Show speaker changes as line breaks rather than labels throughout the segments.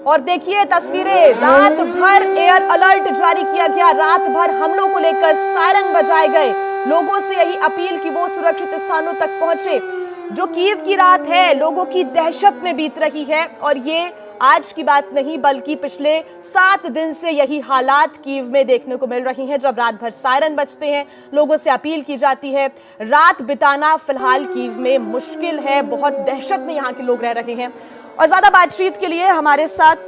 और देखिए तस्वीरें, रात भर एयर अलर्ट जारी किया गया, रात भर हमलों को लेकर सायरन बजाए गए। लोगों से यही अपील कि वो सुरक्षित स्थानों तक पहुंचे। जो कीव की रात है लोगों की दहशत में बीत रही है और ये आज की बात नहीं बल्कि पिछले 7 दिन से यही हालात कीव में देखने को मिल रही हैं। जब रात भर सायरन बजते हैं, लोगों से अपील की जाती है। रात बिताना फिलहाल कीव में मुश्किल है, बहुत दहशत में यहाँ के लोग रह रहे हैं। और ज्यादा बातचीत के लिए हमारे साथ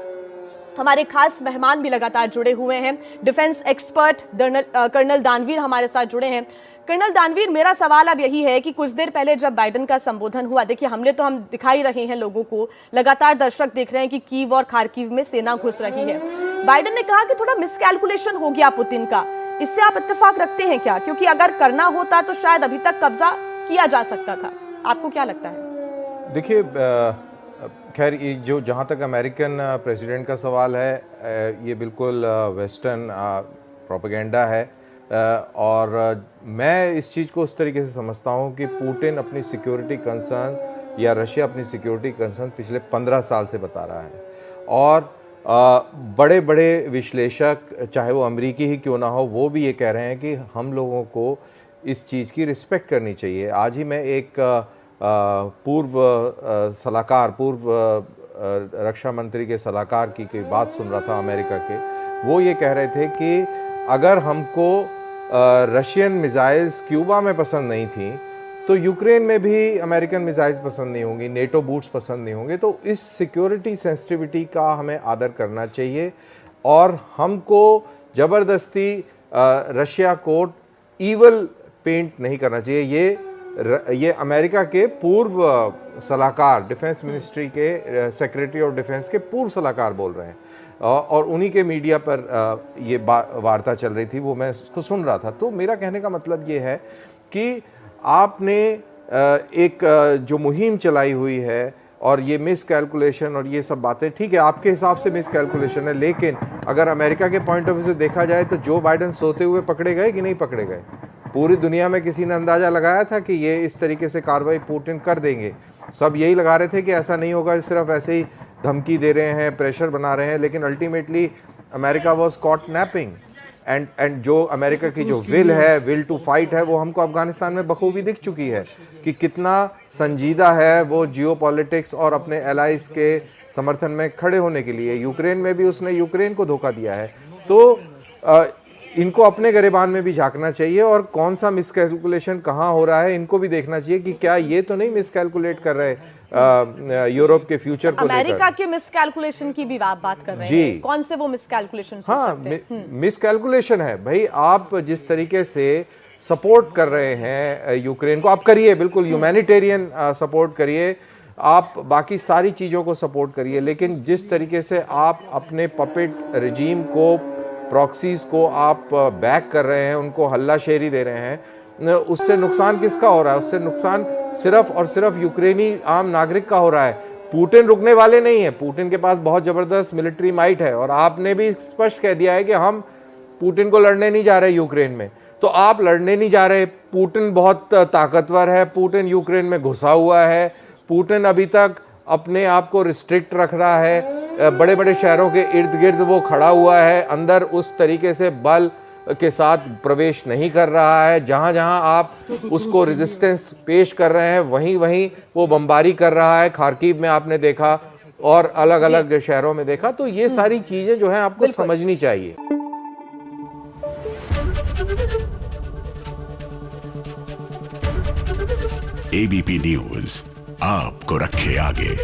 हमारे खास मेहमान भी लगातार जुड़े हुए हैं। डिफेंस एक्सपर्ट कर्नल दानवीर हमारे साथ जुड़े हैं। कर्नल दानवीर, मेरा सवाल अब यही है कि कुछ देर पहले जब बाइडेन का संबोधन हुआ, देखिए हमले तो हम दिखाई रहे हैं लोगों को, लगातार दर्शक देख रहे हैं कि कीव और खार्किव में सेना घुस रही है। बाइडेन ने कहा कि थोड़ा मिसकैलकुलेशन हो गया पुतिन का। इससे आप इत्तेफाक रखते हैं क्या? क्योंकि अगर करना होता तो शायद अभी तक कब्जा किया जा सकता था। आपको क्या लगता है?
देखिए, खैर जो जहाँ तक अमेरिकन प्रेसिडेंट का सवाल है, ये बिल्कुल वेस्टर्न प्रोपेगेंडा है। और मैं इस चीज़ को उस तरीके से समझता हूँ कि पुतिन अपनी सिक्योरिटी कंसर्न या रशिया अपनी सिक्योरिटी कंसर्न पिछले 15 साल से बता रहा है। और बड़े बड़े विश्लेषक, चाहे वो अमेरिकी ही क्यों ना हो, वो भी ये कह रहे हैं कि हम लोगों को इस चीज़ की रिस्पेक्ट करनी चाहिए। आज ही मैं एक पूर्व रक्षा मंत्री के सलाहकार की कोई बात सुन रहा था अमेरिका के। वो ये कह रहे थे कि अगर हमको रशियन मिसाइल्स क्यूबा में पसंद नहीं थी तो यूक्रेन में भी अमेरिकन मिसाइल्स पसंद नहीं होंगी, नेटो बूट्स पसंद नहीं होंगे। तो इस सिक्योरिटी सेंसिटिविटी का हमें आदर करना चाहिए और हमको ज़बरदस्ती रशिया को ईवल पेंट नहीं करना चाहिए। ये अमेरिका के पूर्व सलाहकार, डिफेंस मिनिस्ट्री के सेक्रेटरी ऑफ डिफेंस के पूर्व सलाहकार बोल रहे हैं और उन्हीं के मीडिया पर ये वार्ता चल रही थी, वो मैं उसको सुन रहा था। तो मेरा कहने का मतलब ये है कि आपने एक जो मुहिम चलाई हुई है और ये मिस कैलकुलेशन और ये सब बातें, ठीक है आपके हिसाब से मिस कैलकुलेशन है, लेकिन अगर अमेरिका के पॉइंट ऑफ व्यू से देखा जाए तो जो बाइडेन सोते हुए पकड़े गए कि नहीं पकड़े गए? पूरी दुनिया में किसी ने अंदाज़ा लगाया था कि ये इस तरीके से कार्रवाई पुतिन कर देंगे? सब यही लगा रहे थे कि ऐसा नहीं होगा, सिर्फ ऐसे ही धमकी दे रहे हैं, प्रेशर बना रहे हैं। लेकिन ultimately America was caught napping and जो अमेरिका की जो विल टू फाइट है, वो हमको अफगानिस्तान में बखूबी दिख चुकी है कि कितना संजीदा है वो जियोपॉलिटिक्स और अपने एलाइज के समर्थन में खड़े होने के लिए। यूक्रेन में भी उसने यूक्रेन को धोखा दिया है। तो इनको अपने गिरेबान में भी झांकना चाहिए और कौन सा मिसकैलकुलेशन कहाँ हो रहा है इनको भी देखना चाहिए कि क्या ये तो नहीं मिसकैलकुलेट कर रहे यूरोप के फ्यूचर को लेकर।
अमेरिका के मिसकैलकुलेशन की भी आप बात कर रहे हैं, कौन से वो मिसकैलकुलेशन?
हाँ, मिसकैलकुलेशन है भाई। आप जिस तरीके से सपोर्ट कर रहे हैं यूक्रेन को, आप करिए, बिल्कुल ह्यूमैनिटेरियन सपोर्ट करिए, आप बाकी सारी चीज़ों को सपोर्ट करिए, लेकिन जिस तरीके से आप अपने पपेट रिजीम को, प्रॉक्सीज को आप बैक कर रहे हैं, उनको हल्लाशेरी दे रहे हैं, उससे नुकसान किसका हो रहा है? उससे नुकसान सिर्फ और सिर्फ यूक्रेनी आम नागरिक का हो रहा है। पुतिन रुकने वाले नहीं है, पुतिन के पास बहुत ज़बरदस्त मिलिट्री माइट है और आपने भी स्पष्ट कह दिया है कि हम पुतिन को लड़ने नहीं जा रहे यूक्रेन में। तो आप लड़ने नहीं जा रहे, पुतिन बहुत ताकतवर है, पुतिन यूक्रेन में घुसा हुआ है, पुतिन अभी तक अपने आप को रिस्ट्रिक्ट रख रहा है, बड़े बड़े शहरों के इर्द गिर्द वो खड़ा हुआ है, अंदर उस तरीके से बल के साथ प्रवेश नहीं कर रहा है। जहाँ जहाँ आप उसको रेजिस्टेंस पेश कर रहे हैं वहीं वहीं वो बमबारी कर रहा है। खार्किव में आपने देखा और अलग अलग शहरों में देखा। तो ये सारी चीज़ें जो हैं आपको समझनी चाहिए।
एबीपी न्यूज़ आपको रखे आगे।